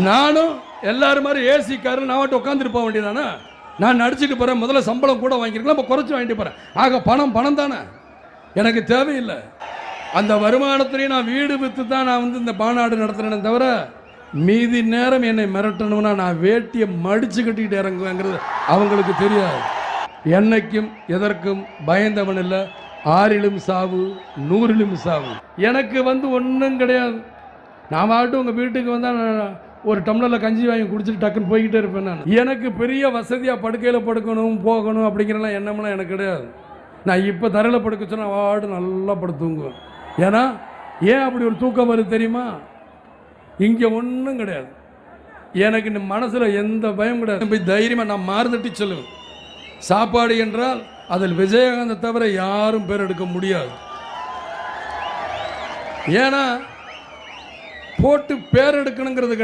நானும் எல்லாரும் மாதிரி ஏசி காரில் நான் மட்டும் உட்காந்துட்டு போக வேண்டியதானே? நான் நடிச்சுட்டு போகிறேன், முதல்ல சம்பளம் கூட வாங்கியிருக்கலாம், இப்போ குறைச்சி வாங்கிட்டு போகிறேன். ஆக பணம் பணம் தானே, எனக்கு தேவையில்லை. அந்த வருமானத்திலேயே நான் வீடு விற்று தான் நான் வந்து இந்த மாநாடு நடத்துகிறேனே தவிர மீதி நேரம் என்னை மிரட்டணும்னா நான் வேட்டியை மடித்து கட்டிக்கிட்டு இறங்குவேங்கிறது அவங்களுக்கு தெரியாது. என்னைக்கும் எதற்கும் பயந்தவன் இல்லை. 6லும் சாவு 100லும் சாவு. எனக்கு வந்து ஒன்றும் கிடையாது. நான் ஆகட்டும் உங்கள் வீட்டுக்கு வந்தால் ஒரு டம்ளரில் கஞ்சி வாங்கி குடிச்சிட்டு டக்குன்னு போய்கிட்டே இருப்பேன். நான் எனக்கு பெரிய வசதியாக படுக்கையில் படுக்கணும் போகணும் அப்படிங்கிறலாம் எண்ணம்லாம் எனக்கு கிடையாது. நான் இப்போ தரையில் படுக்க சொன்னால் வாடு நல்லா படுத்து தூங்குவேன். ஏன்னா ஏன் அப்படி ஒரு தூக்கம் வருது தெரியுமா? இங்கே ஒன்றும் கிடையாது. எனக்கு இந்த மனசில் எந்த பயம் கிடையாது. போய் தைரியமாக நான் மாறுதட்டி சொல்லுவேன். சாப்பாடு என்றால் அதில் விஜயகாந்தை தவிர யாரும் பேர் எடுக்க முடியாது. ஏன்னா போட்டு பேர் எடுக்கணுங்கிறது